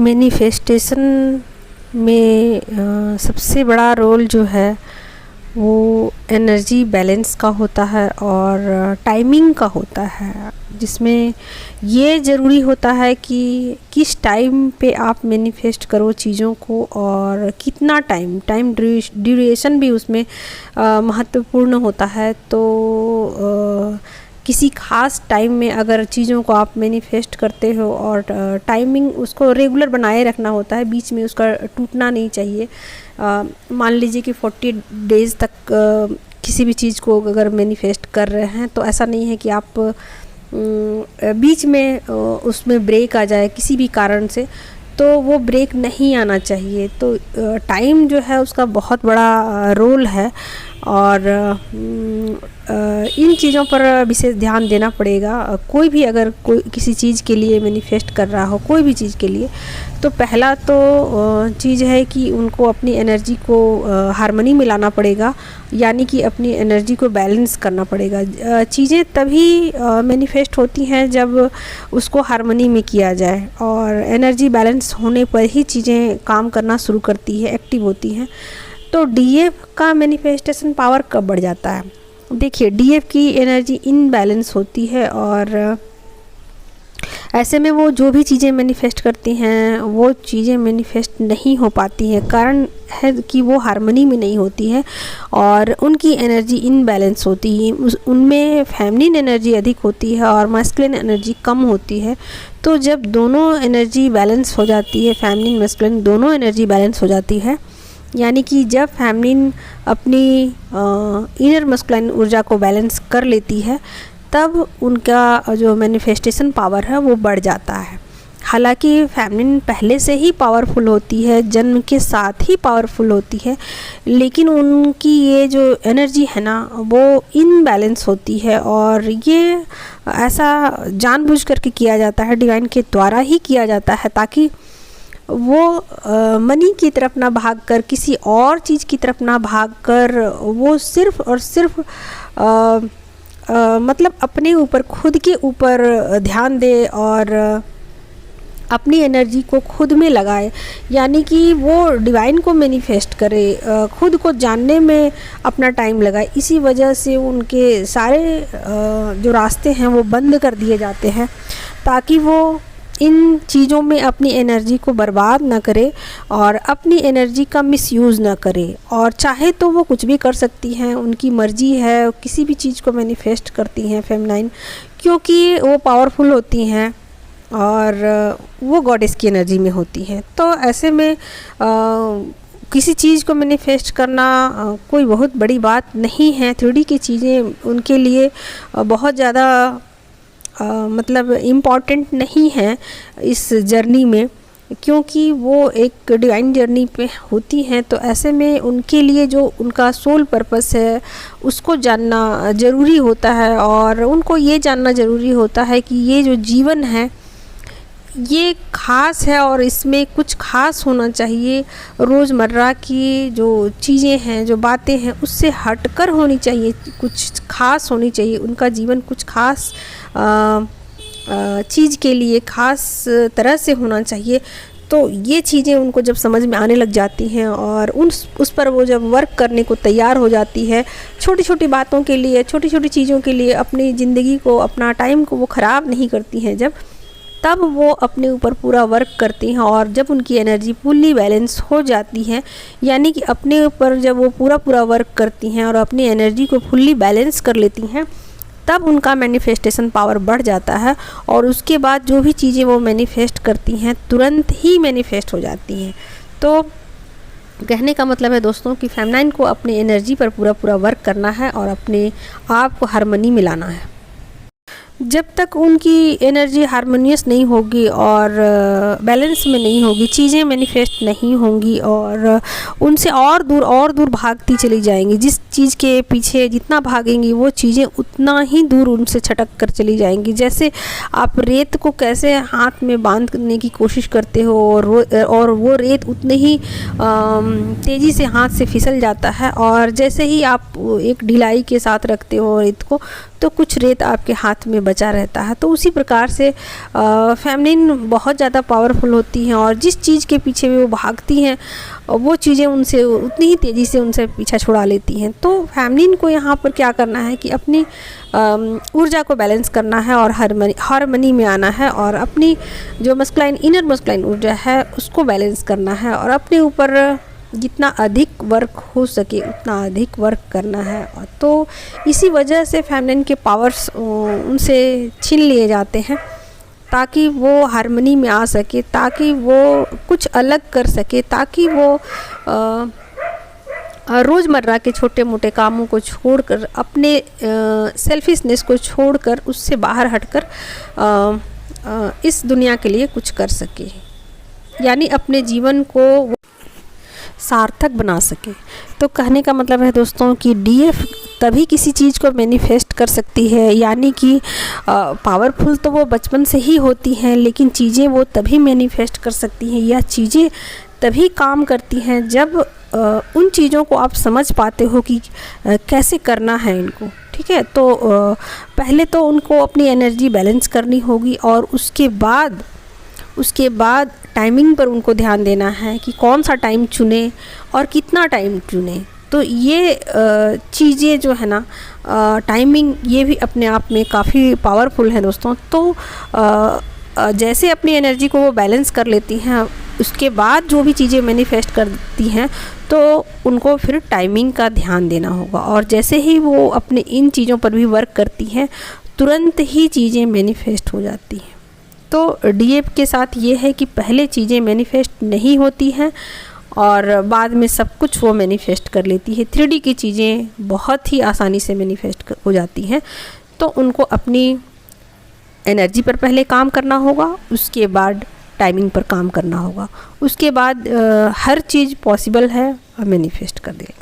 Manifestation में सबसे बड़ा रोल जो है वो एनर्जी बैलेंस का होता है और टाइमिंग का होता है, जिसमें ये ज़रूरी होता है कि किस टाइम पे आप मैनिफेस्ट करो चीज़ों को और कितना टाइम ड्यूरेशन भी उसमें महत्वपूर्ण होता है। तो किसी ख़ास टाइम में अगर चीज़ों को आप मैनिफेस्ट करते हो और टाइमिंग उसको रेगुलर बनाए रखना होता है, बीच में उसका टूटना नहीं चाहिए। मान लीजिए कि 40 डेज़ तक किसी भी चीज़ को अगर मैनिफेस्ट कर रहे हैं तो ऐसा नहीं है कि आप बीच में उसमें ब्रेक आ जाए किसी भी कारण से, तो वो ब्रेक नहीं आना चाहिए। तो टाइम जो है उसका बहुत बड़ा रोल है और इन चीज़ों पर विशेष ध्यान देना पड़ेगा। कोई भी अगर कोई किसी चीज़ के लिए मैनिफेस्ट कर रहा हो, कोई भी चीज़ के लिए, तो पहला तो चीज़ है कि उनको अपनी एनर्जी को हार्मनी में लाना पड़ेगा, यानी कि अपनी एनर्जी को बैलेंस करना पड़ेगा। चीज़ें तभी मैनिफेस्ट होती हैं जब उसको हार्मनी में किया जाए, और एनर्जी बैलेंस होने पर ही चीज़ें काम करना शुरू करती है, एक्टिव होती हैं। तो डीएफ का मैनिफेस्टेशन पावर कब बढ़ जाता है? देखिए, डीएफ की एनर्जी इनबैलेंस होती है और ऐसे में वो जो भी चीज़ें मैनिफेस्ट करती हैं वो चीज़ें मैनिफेस्ट नहीं हो पाती हैं। कारण है कि वो हार्मनी में नहीं होती है और उनकी एनर्जी इनबैलेंस होती है। उनमें फेमिनिन एनर्जी अधिक होती है और मैस्कुलिन एनर्जी कम होती है। तो जब दोनों एनर्जी बैलेंस हो जाती है, फेमिनिन मैस्कुलिन दोनों एनर्जी बैलेंस हो जाती है, यानी कि जब फेमिनिन अपनी इनर मस्कुलाइन ऊर्जा को बैलेंस कर लेती है, तब उनका जो मैनिफेस्टेशन पावर है वो बढ़ जाता है। हालांकि फेमिनिन पहले से ही पावरफुल होती है, जन्म के साथ ही पावरफुल होती है, लेकिन उनकी ये जो एनर्जी है ना वो इनबैलेंस होती है और ये ऐसा जानबूझ करके किया जाता है, डिवाइन के द्वारा ही किया जाता है, ताकि वो मनी की तरफ ना भागकर, किसी और चीज़ की तरफ ना भागकर, वो सिर्फ और सिर्फ मतलब अपने ऊपर, खुद के ऊपर ध्यान दे और अपनी एनर्जी को खुद में लगाए, यानी कि वो डिवाइन को मैनिफेस्ट करे, खुद को जानने में अपना टाइम लगाए। इसी वजह से उनके सारे जो रास्ते हैं वो बंद कर दिए जाते हैं, ताकि वो इन चीज़ों में अपनी एनर्जी को बर्बाद ना करे और अपनी एनर्जी का मिसयूज़ ना करे। और चाहे तो वो कुछ भी कर सकती हैं, उनकी मर्जी है, किसी भी चीज़ को मैनिफेस्ट करती हैं फेमिनाइन, क्योंकि वो पावरफुल होती हैं और वो गॉडेस की एनर्जी में होती हैं। तो ऐसे में किसी चीज़ को मैनिफेस्ट करना कोई बहुत बड़ी बात नहीं है। 3D की चीज़ें उनके लिए बहुत ज़्यादा मतलब इम्पॉर्टेंट नहीं है इस जर्नी में, क्योंकि वो एक डिवाइन जर्नी पे होती हैं। तो ऐसे में उनके लिए जो उनका सोल पर्पस है उसको जानना ज़रूरी होता है, और उनको ये जानना ज़रूरी होता है कि ये जो जीवन है ये ख़ास है और इसमें कुछ ख़ास होना चाहिए। रोज़मर्रा की जो चीज़ें हैं, जो बातें हैं, उससे हटकर होनी चाहिए, कुछ ख़ास होनी चाहिए। उनका जीवन कुछ ख़ास चीज़ के लिए ख़ास तरह से होना चाहिए। तो ये चीज़ें उनको जब समझ में आने लग जाती हैं और उस पर वो जब वर्क करने को तैयार हो जाती है, छोटी छोटी बातों के लिए, छोटी छोटी चीज़ों के लिए अपनी ज़िंदगी को, अपना टाइम को वो ख़राब नहीं करती हैं, तब वो अपने ऊपर पूरा वर्क करती हैं। और जब उनकी एनर्जी फुल्ली बैलेंस हो जाती है, यानी कि अपने ऊपर जब वो पूरा वर्क करती हैं और अपनी एनर्जी को फुल्ली बैलेंस कर लेती हैं, तब उनका मैनिफेस्टेशन पावर बढ़ जाता है और उसके बाद जो भी चीज़ें वो मैनिफेस्ट करती हैं तुरंत ही मैनिफेस्ट हो जाती हैं। तो कहने का मतलब है दोस्तों कि फेमिनाइन को अपनी एनर्जी पर पूरा वर्क करना है और अपने आप को हार्मनी में लाना है। जब तक उनकी एनर्जी हारमोनियस नहीं होगी और बैलेंस में नहीं होगी, चीज़ें मैनिफेस्ट नहीं होंगी और उनसे और दूर भागती चली जाएंगी। जिस चीज़ के पीछे जितना भागेंगी वो चीज़ें उतना ही दूर उनसे छटक कर चली जाएंगी। जैसे आप रेत को कैसे हाथ में बांधने की कोशिश करते हो और वो रेत उतने ही तेज़ी से हाथ से फिसल जाता है, और जैसे ही आप एक ढिलाई के साथ रखते हो रेत को, तो कुछ रेत आपके हाथ में बचा रहता है। तो उसी प्रकार से फेमिनिन बहुत ज़्यादा पावरफुल होती हैं और जिस चीज़ के पीछे भी वो भागती हैं वो चीज़ें उनसे उतनी ही तेज़ी से उनसे पीछा छुड़ा लेती हैं। तो फेमिनिन को यहाँ पर क्या करना है कि अपनी ऊर्जा को बैलेंस करना है और हार्मनी में आना है और अपनी जो इनर मस्कुलाइन ऊर्जा है उसको बैलेंस करना है और अपने ऊपर जितना अधिक वर्क हो सके उतना अधिक वर्क करना है। तो इसी वजह से फेमिनिन के पावर्स उनसे छीन लिए जाते हैं ताकि वो हार्मनी में आ सके, ताकि वो कुछ अलग कर सके, ताकि वो रोज़मर्रा के छोटे मोटे कामों को छोड़कर, अपने सेल्फिशनेस को छोड़कर, उससे बाहर हटकर इस दुनिया के लिए कुछ कर सके, यानी अपने जीवन को सार्थक बना सके। तो कहने का मतलब है दोस्तों कि डीएफ तभी किसी चीज़ को मैनिफेस्ट कर सकती है, यानी कि पावरफुल तो वो बचपन से ही होती हैं, लेकिन चीज़ें वो तभी मैनिफेस्ट कर सकती हैं या चीज़ें तभी काम करती हैं जब उन चीज़ों को आप समझ पाते हो कि कैसे करना है इनको। ठीक है, तो पहले तो उनको अपनी एनर्जी बैलेंस करनी होगी और उसके बाद टाइमिंग पर उनको ध्यान देना है कि कौन सा टाइम चुने और कितना टाइम चुने। तो ये चीज़ें जो है ना, टाइमिंग, ये भी अपने आप में काफ़ी पावरफुल है दोस्तों। तो जैसे अपनी एनर्जी को वो बैलेंस कर लेती हैं, उसके बाद जो भी चीज़ें मैनिफेस्ट करती हैं तो उनको फिर टाइमिंग का ध्यान देना होगा। और जैसे ही वो अपने इन चीज़ों पर भी वर्क करती हैं तुरंत ही चीज़ें मैनिफेस्ट हो जाती हैं। तो डीएफ के साथ ये है कि पहले चीज़ें मैनिफेस्ट नहीं होती हैं और बाद में सब कुछ वो मैनिफेस्ट कर लेती है। 3D की चीज़ें बहुत ही आसानी से मैनिफेस्ट हो जाती हैं। तो उनको अपनी एनर्जी पर पहले काम करना होगा, उसके बाद टाइमिंग पर काम करना होगा, उसके बाद हर चीज़ पॉसिबल है और मैनिफेस्ट कर देगा।